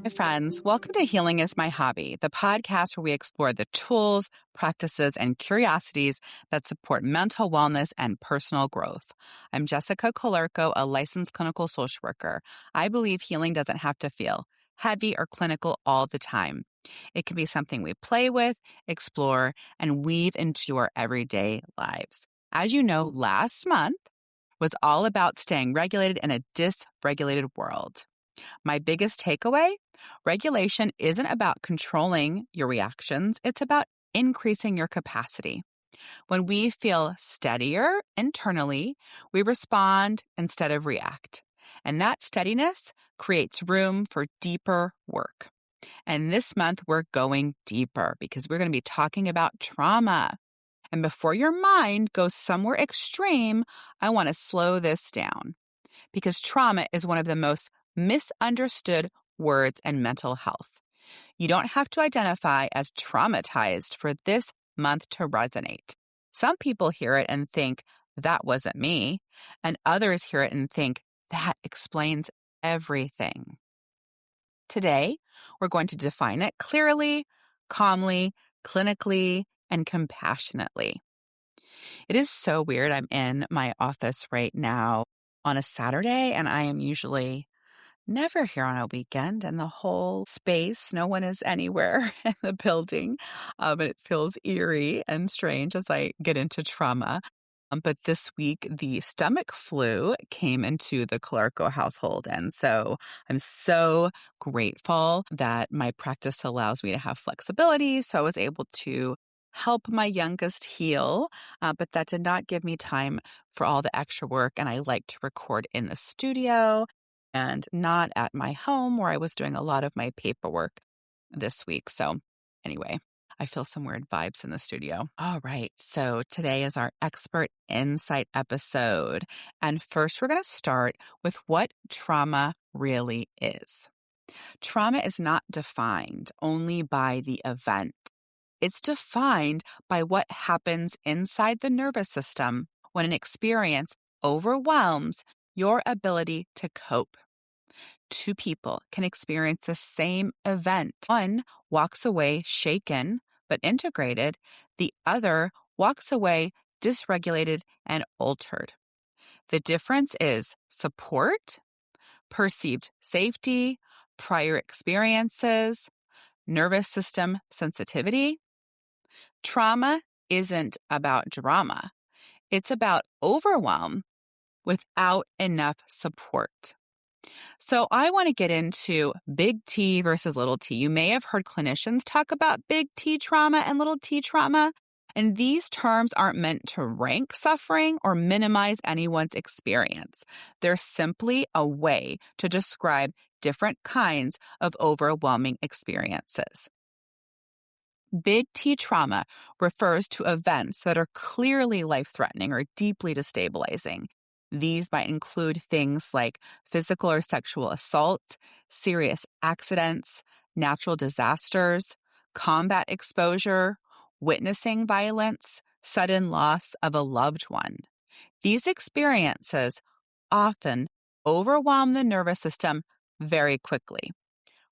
Hi, friends. Welcome to Healing is My Hobby, the podcast where we explore the tools, practices, and curiosities that support mental wellness and personal growth. I'm Jessica Colarco, a licensed clinical social worker. I believe healing doesn't have to feel heavy or clinical all the time. It can be something we play with, explore, and weave into our everyday lives. As you know, last month was all about staying regulated in a dysregulated world. My biggest takeaway: regulation isn't about controlling your reactions, it's about increasing your capacity. When we feel steadier internally, we respond instead of react. And that steadiness creates room for deeper work. And this month, we're going deeper because we're going to be talking about trauma. And before your mind goes somewhere extreme, I want to slow this down because trauma is one of the most misunderstood words in mental health. You don't have to identify as traumatized for this month to resonate. Some people hear it and think, that wasn't me, and others hear it and think, that explains everything. Today, we're going to define it clearly, calmly, clinically, and compassionately. It is so weird. I'm in my office right now on a Saturday, and I am usually never here on a weekend, and the whole space, no one is anywhere in the building. And it feels eerie and strange as I get into trauma. But this week, the stomach flu came into the Colarco household. And so I'm so grateful that my practice allows me to have flexibility. So I was able to help my youngest heal, but that did not give me time for all the extra work. And I like to record in the studio and not at my home where I was doing a lot of my paperwork this week. So anyway, I feel some weird vibes in the studio. All right. So today is our expert insight episode. And first, we're going to start with what trauma really is. Trauma is not defined only by the event. It's defined by what happens inside the nervous system when an experience overwhelms your ability to cope. Two people can experience the same event. One walks away shaken but integrated. The other walks away dysregulated and altered. The difference is support, perceived safety, prior experiences, nervous system sensitivity. Trauma isn't about drama. It's about overwhelm without enough support. So I want to get into big T versus little t. You may have heard clinicians talk about big T trauma and little t trauma, and these terms aren't meant to rank suffering or minimize anyone's experience. They're simply a way to describe different kinds of overwhelming experiences. Big T trauma refers to events that are clearly life-threatening or deeply destabilizing. These might include things like physical or sexual assault, serious accidents, natural disasters, combat exposure, witnessing violence, sudden loss of a loved one. These experiences often overwhelm the nervous system very quickly.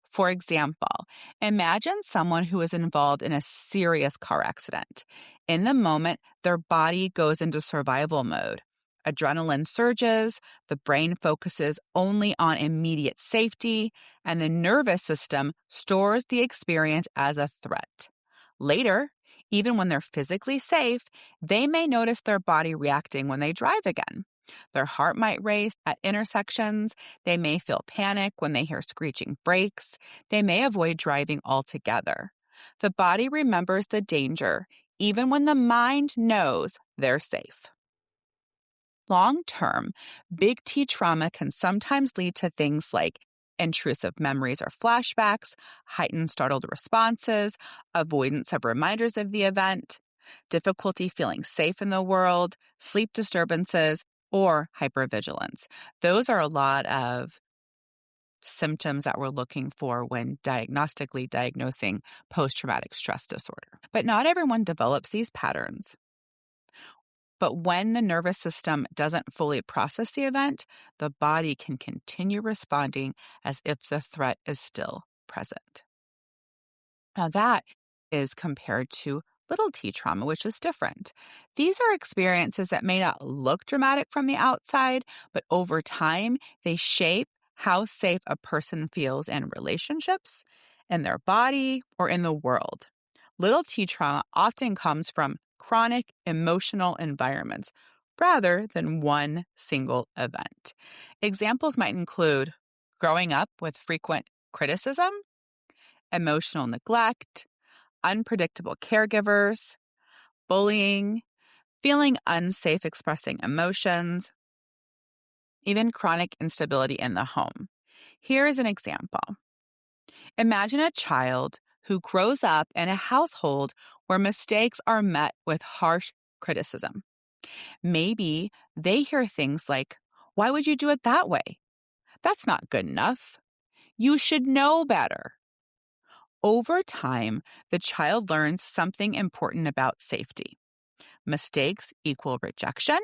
For example, imagine someone who is involved in a serious car accident. In the moment, their body goes into survival mode. Adrenaline surges, the brain focuses only on immediate safety, and the nervous system stores the experience as a threat. Later, even when they're physically safe, they may notice their body reacting when they drive again. Their heart might race at intersections. They may feel panic when they hear screeching brakes. They may avoid driving altogether. The body remembers the danger, even when the mind knows they're safe. Long-term, big T trauma can sometimes lead to things like intrusive memories or flashbacks, heightened startled responses, avoidance of reminders of the event, difficulty feeling safe in the world, sleep disturbances, or hyper-vigilance. Those are a lot of symptoms that we're looking for when diagnostically diagnosing post-traumatic stress disorder. But not everyone develops these patterns. But when the nervous system doesn't fully process the event, the body can continue responding as if the threat is still present. Now, that is compared to little t trauma, which is different. These are experiences that may not look dramatic from the outside, but over time, they shape how safe a person feels in relationships, in their body, or in the world. Little t trauma often comes from chronic emotional environments rather than one single event. Examples might include growing up with frequent criticism, emotional neglect, unpredictable caregivers, bullying, feeling unsafe expressing emotions, even chronic instability in the home. Here is an example. Imagine a child who grows up in a household where mistakes are met with harsh criticism. Maybe they hear things like, "Why would you do it that way? That's not good enough. You should know better." Over time, the child learns something important about safety. Mistakes equal rejection,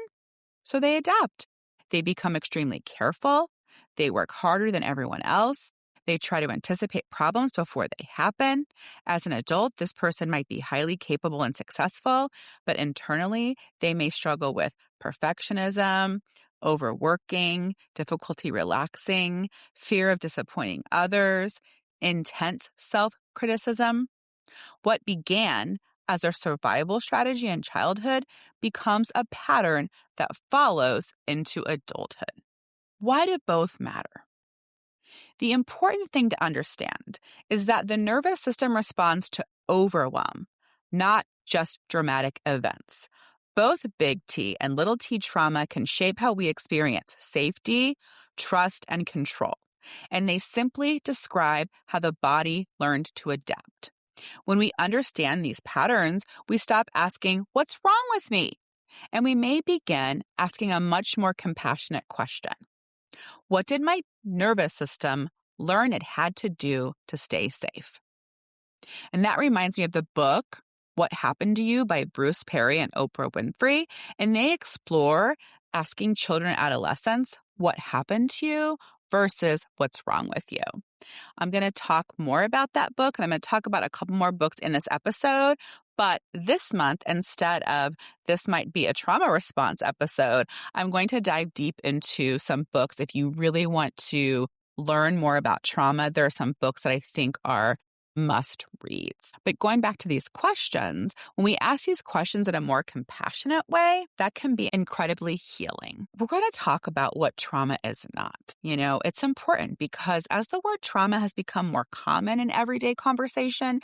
so they adapt. They become extremely careful. They work harder than everyone else. They try to anticipate problems before they happen. As an adult, this person might be highly capable and successful, but internally, they may struggle with perfectionism, overworking, difficulty relaxing, fear of disappointing others, intense self-criticism. What began as a survival strategy in childhood becomes a pattern that follows into adulthood. Why do both matter? The important thing to understand is that the nervous system responds to overwhelm, not just dramatic events. Both big T and little t trauma can shape how we experience safety, trust, and control, and they simply describe how the body learned to adapt. When we understand these patterns, we stop asking, "What's wrong with me?" And we may begin asking a much more compassionate question. What did my nervous system learn it had to do to stay safe? And that reminds me of the book, What Happened to You by Bruce Perry and Oprah Winfrey. And they explore asking children and adolescents, "What happened to you?" versus "What's wrong with you?" I'm going to talk more about that book, and I'm going to talk about a couple more books in this episode. But this month, instead of This Might Be a Trauma Response episode, I'm going to dive deep into some books. If you really want to learn more about trauma, there are some books that I think are must reads. But going back to these questions, when we ask these questions in a more compassionate way, that can be incredibly healing. We're going to talk about what trauma is not. It's important because as the word trauma has become more common in everyday conversation,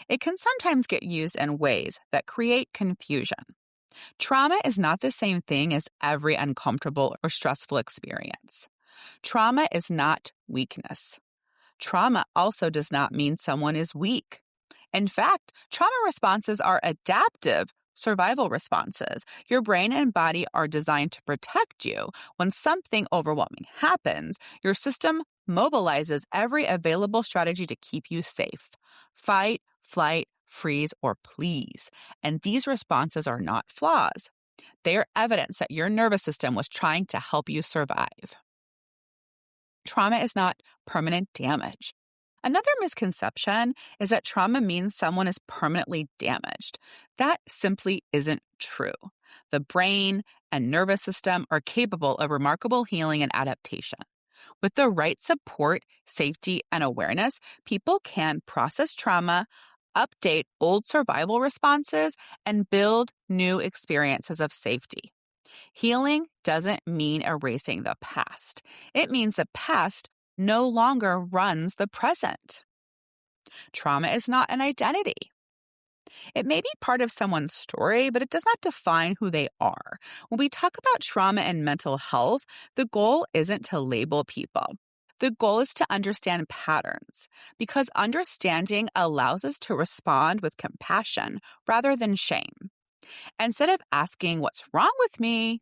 it can sometimes get used in ways that create confusion. Trauma is not the same thing as every uncomfortable or stressful experience. Trauma is not weakness. Trauma also does not mean someone is weak. In fact, trauma responses are adaptive survival responses. Your brain and body are designed to protect you. When something overwhelming happens, your system mobilizes every available strategy to keep you safe. Fight, flight, freeze, or please. And these responses are not flaws. They are evidence that your nervous system was trying to help you survive. Trauma is not permanent damage. Another misconception is that trauma means someone is permanently damaged. That simply isn't true. The brain and nervous system are capable of remarkable healing and adaptation. With the right support, safety, and awareness, people can process trauma, update old survival responses, and build new experiences of safety. Healing doesn't mean erasing the past. It means the past no longer runs the present. Trauma is not an identity. It may be part of someone's story, but it does not define who they are. When we talk about trauma and mental health, the goal isn't to label people. The goal is to understand patterns, because understanding allows us to respond with compassion rather than shame. Instead of asking, "What's wrong with me?"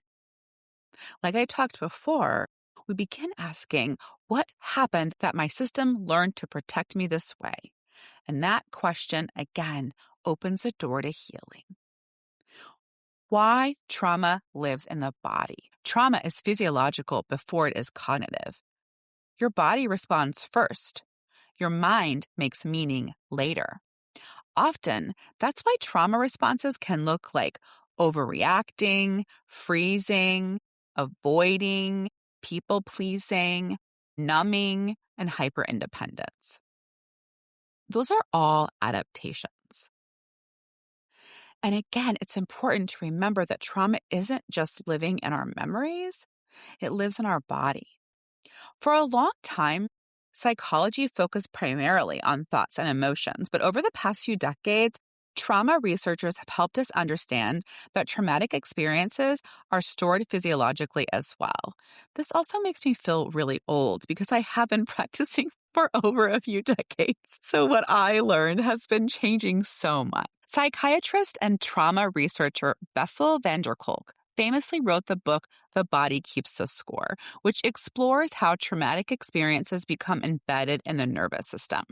like I talked before, we begin asking, "What happened that my system learned to protect me this way?" And that question, again, opens a door to healing. Why trauma lives in the body. Trauma is physiological before it is cognitive. Your body responds first. your mind makes meaning later. Often, that's why trauma responses can look like overreacting, freezing, avoiding, people pleasing, numbing, and hyperindependence. Those are all adaptations. And again, it's important to remember that trauma isn't just living in our memories, it lives in our body. For a long time, psychology focused primarily on thoughts and emotions, but over the past few decades, trauma researchers have helped us understand that traumatic experiences are stored physiologically as well. This also makes me feel really old because I have been practicing for over a few decades. So what I learned has been changing so much. Psychiatrist and trauma researcher Bessel van der Kolk famously wrote the book The Body Keeps the Score, which explores how traumatic experiences become embedded in the nervous system.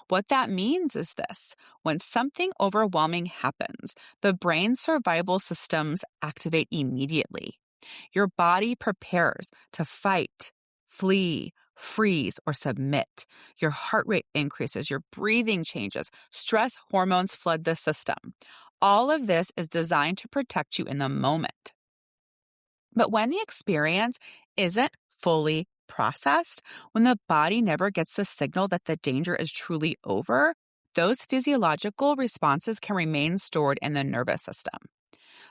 What that means is this: when something overwhelming happens, the brain's survival systems activate immediately. Your body prepares to fight, flee, freeze, or submit. Your heart rate increases, your breathing changes, stress hormones flood the system. All of this is designed to protect you in the moment. But when the experience isn't fully processed, when the body never gets the signal that the danger is truly over, those physiological responses can remain stored in the nervous system.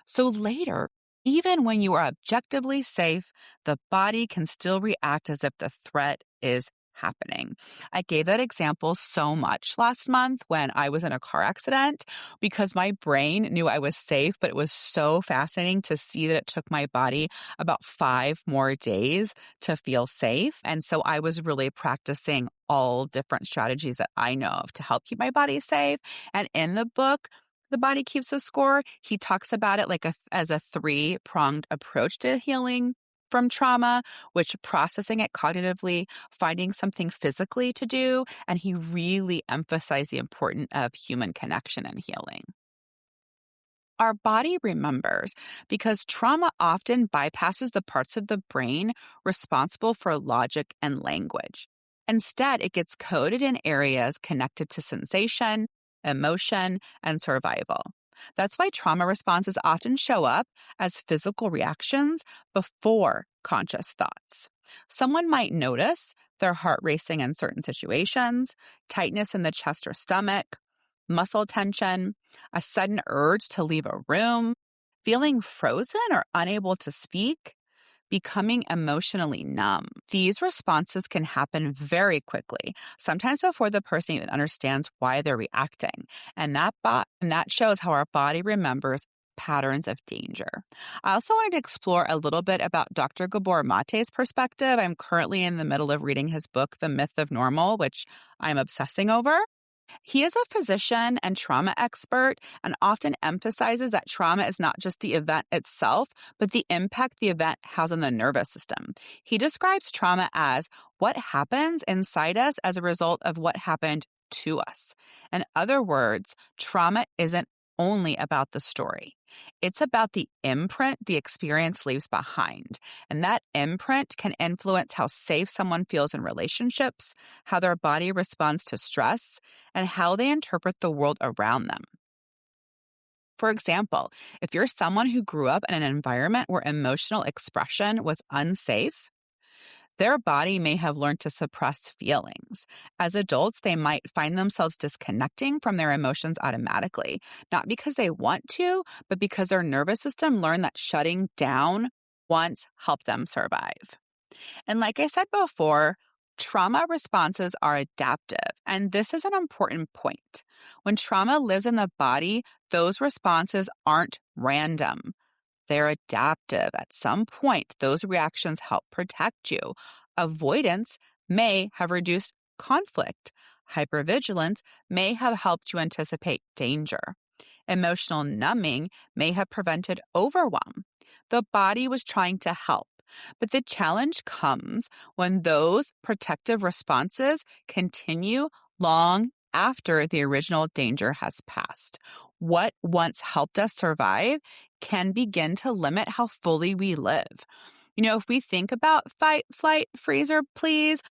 So later, even when you are objectively safe, the body can still react as if the threat is happening. I gave that example so much last month when I was in a car accident because my brain knew I was safe, but it was so fascinating to see that it took my body about 5 more days to feel safe. And so I was really practicing all different strategies that I know of to help keep my body safe. And in the book, The Body Keeps a Score, he talks about it like as a 3-pronged approach to healing from trauma, which processing it cognitively, finding something physically to do, and he really emphasized the importance of human connection and healing. Our body remembers because trauma often bypasses the parts of the brain responsible for logic and language. Instead, it gets coded in areas connected to sensation, emotion, and survival. That's why trauma responses often show up as physical reactions before conscious thoughts. Someone might notice their heart racing in certain situations, tightness in the chest or stomach, muscle tension, a sudden urge to leave a room, feeling frozen or unable to speak, becoming emotionally numb. These responses can happen very quickly, sometimes before the person even understands why they're reacting. And that shows how our body remembers patterns of danger. I also wanted to explore a little bit about Dr. Gabor Mate's perspective. I'm currently in the middle of reading his book, The Myth of Normal, which I'm obsessing over. He is a physician and trauma expert and often emphasizes that trauma is not just the event itself, but the impact the event has on the nervous system. He describes trauma as what happens inside us as a result of what happened to us. In other words, trauma isn't only about the story. It's about the imprint the experience leaves behind. And that imprint can influence how safe someone feels in relationships, how their body responds to stress, and how they interpret the world around them. For example, if you're someone who grew up in an environment where emotional expression was unsafe, their body may have learned to suppress feelings. As adults, they might find themselves disconnecting from their emotions automatically, not because they want to, but because their nervous system learned that shutting down once helped them survive. And like I said before, trauma responses are adaptive, and this is an important point. When trauma lives in the body, those responses aren't random. They're adaptive. At some point, those reactions help protect you. Avoidance may have reduced conflict. Hypervigilance may have helped you anticipate danger. Emotional numbing may have prevented overwhelm. The body was trying to help. But the challenge comes when those protective responses continue long after the original danger has passed. What once helped us survive can begin to limit how fully we live. If we think about fight, flight, freeze, or please,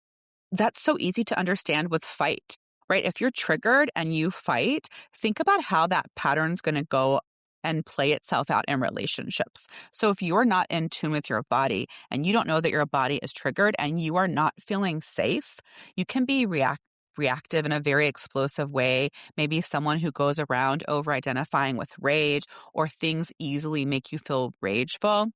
That's so easy to understand with fight, right? If you're triggered and you fight, think about how that pattern's going to go and play itself out in relationships. So if you're not in tune with your body and you don't know that your body is triggered and you are not feeling safe, you can be reactive in a very explosive way. Maybe someone who goes around over identifying with rage, or things easily make you feel rageful.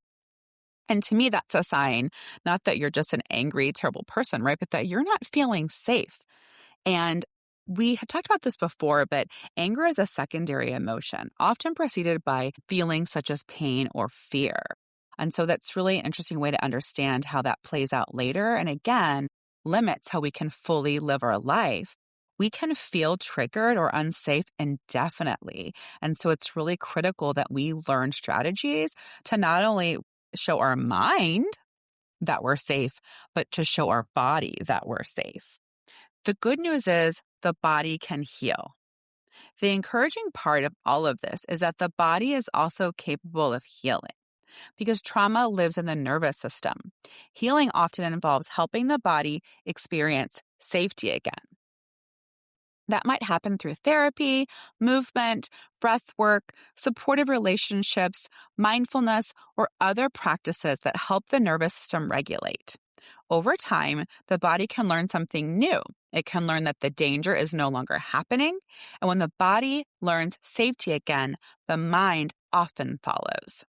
And to me, that's a sign, not that you're just an angry, terrible person, right? But that you're not feeling safe. And we have talked about this before, but anger is a secondary emotion, often preceded by feelings such as pain or fear. And so that's really an interesting way to understand how that plays out later. And again, limits how we can fully live our life. We can feel triggered or unsafe indefinitely. And so it's really critical that we learn strategies to not only show our mind that we're safe, but to show our body that we're safe. The good news is the body can heal. The encouraging part of all of this is that the body is also capable of healing because trauma lives in the nervous system. Healing often involves helping the body experience safety again. That might happen through therapy, movement, breath work, supportive relationships, mindfulness, or other practices that help the nervous system regulate. Over time, the body can learn something new. It can learn that the danger is no longer happening. And when the body learns safety again, the mind often follows.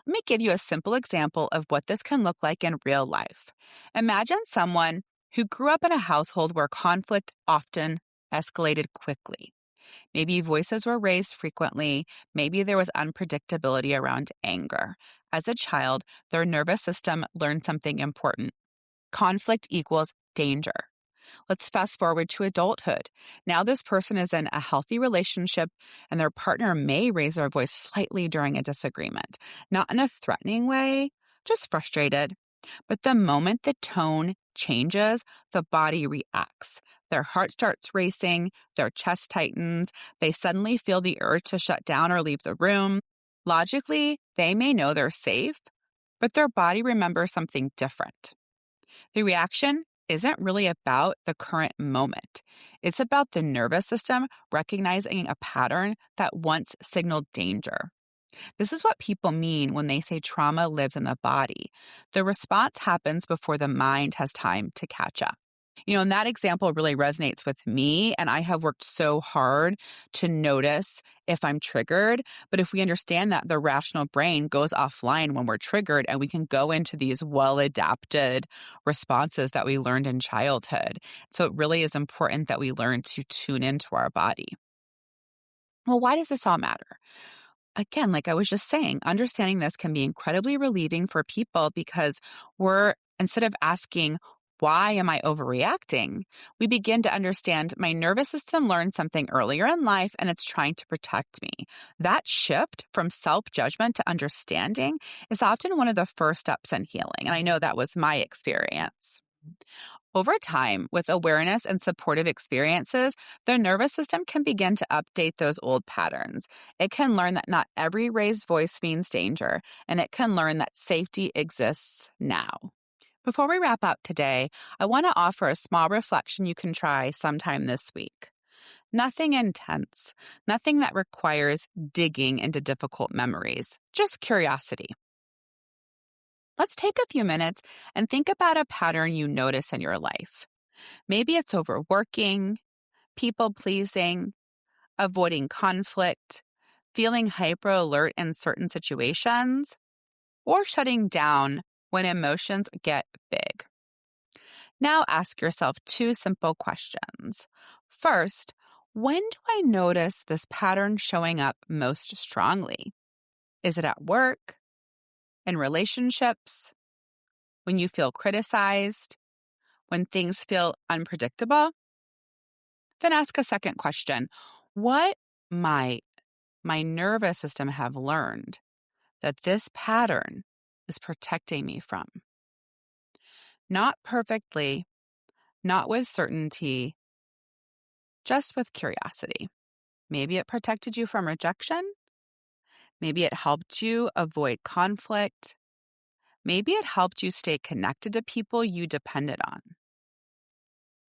Let me give you a simple example of what this can look like in real life. Imagine someone who grew up in a household where conflict often escalated quickly. Maybe voices were raised frequently. Maybe there was unpredictability around anger. As a child, their nervous system learned something important. Conflict equals danger. Let's fast forward to adulthood. Now, this person is in a healthy relationship, and their partner may raise their voice slightly during a disagreement, not in a threatening way, just frustrated. But the moment the tone changes, the body reacts. Their heart starts racing, their chest tightens, they suddenly feel the urge to shut down or leave the room. Logically, they may know they're safe, but their body remembers something different. The reaction isn't really about the current moment. It's about the nervous system recognizing a pattern that once signaled danger. This is what people mean when they say trauma lives in the body. The response happens before the mind has time to catch up. And that example really resonates with me, and I have worked so hard to notice if I'm triggered. But if we understand that the rational brain goes offline when we're triggered, and we can go into these well-adapted responses that we learned in childhood. So it really is important that we learn to tune into our body. Well, why does this all matter? Again, like I was just saying, understanding this can be incredibly relieving for people because instead of asking, why am I overreacting? We begin to understand my nervous system learned something earlier in life and it's trying to protect me. That shift from self-judgment to understanding is often one of the first steps in healing. And I know that was my experience. Over time, with awareness and supportive experiences, the nervous system can begin to update those old patterns. It can learn that not every raised voice means danger, and it can learn that safety exists now. Before we wrap up today, I want to offer a small reflection you can try sometime this week. Nothing intense, nothing that requires digging into difficult memories, just curiosity. Let's take a few minutes and think about a pattern you notice in your life. Maybe it's overworking, people pleasing, avoiding conflict, feeling hyper alert in certain situations, or shutting down when emotions get big. Now ask yourself two simple questions. First, when do I notice this pattern showing up most strongly? Is it at work, in relationships, when you feel criticized, when things feel unpredictable? Then ask a second question. What might my nervous system have learned that this pattern is protecting me from? Not perfectly, not with certainty, just with curiosity. Maybe it protected you from rejection. Maybe it helped you avoid conflict. Maybe it helped you stay connected to people you depended on.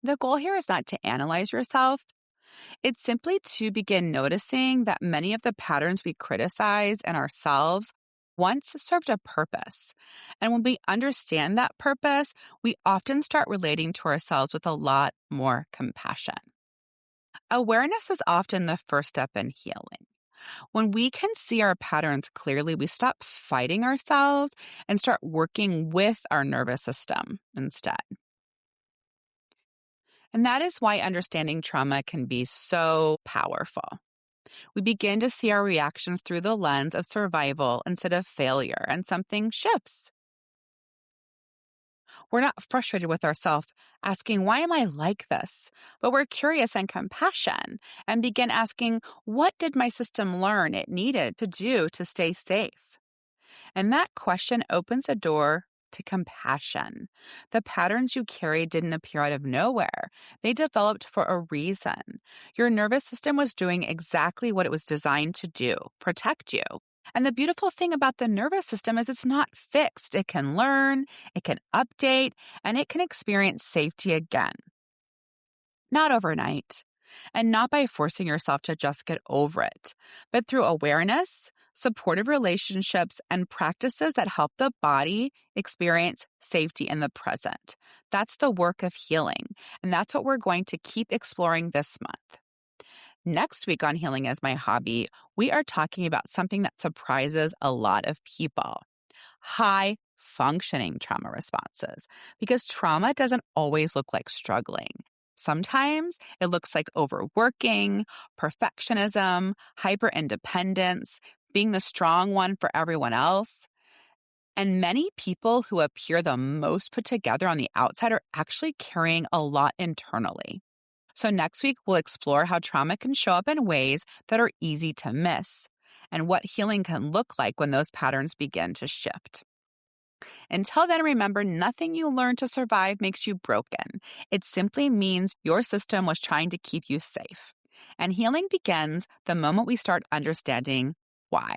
The goal here is not to analyze yourself. It's simply to begin noticing that many of the patterns we criticize in ourselves once served a purpose. And when we understand that purpose, we often start relating to ourselves with a lot more compassion. Awareness is often the first step in healing. When we can see our patterns clearly, we stop fighting ourselves and start working with our nervous system instead. And that is why understanding trauma can be so powerful. We begin to see our reactions through the lens of survival instead of failure, and something shifts. We're not frustrated with ourselves, asking, why am I like this? But we're curious and compassion and begin asking, what did my system learn it needed to do to stay safe? And that question opens a door to compassion. The patterns you carry didn't appear out of nowhere. They developed for a reason. Your nervous system was doing exactly what it was designed to do, protect you. And the beautiful thing about the nervous system is it's not fixed. It can learn, it can update, and it can experience safety again. Not overnight, and not by forcing yourself to just get over it, but through awareness, supportive relationships, and practices that help the body experience safety in the present. That's the work of healing, and that's what we're going to keep exploring this month. Next week on Healing as My Hobby, we are talking about something that surprises a lot of people: high functioning trauma responses, because trauma doesn't always look like struggling. Sometimes it looks like overworking, perfectionism, hyper-independence, being the strong one for everyone else. And many people who appear the most put together on the outside are actually carrying a lot internally. So next week, we'll explore how trauma can show up in ways that are easy to miss and what healing can look like when those patterns begin to shift. Until then, remember, nothing you learn to survive makes you broken. It simply means your system was trying to keep you safe. And healing begins the moment we start understanding why.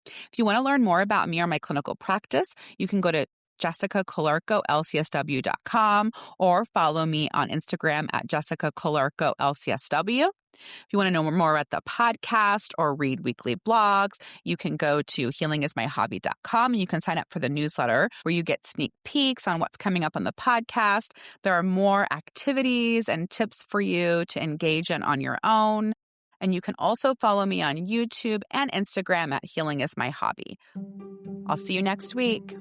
If you want to learn more about me or my clinical practice, you can go to jessicacolarco.lcsw.com or follow me on Instagram at jessicacolarco.lcsw. If you want to know more about the podcast or read weekly blogs, you can go to healingismyhobby.com and you can sign up for the newsletter where you get sneak peeks on what's coming up on the podcast. There are more activities and tips for you to engage in on your own. And you can also follow me on YouTube and Instagram at Healing is My Hobby. I'll see you next week.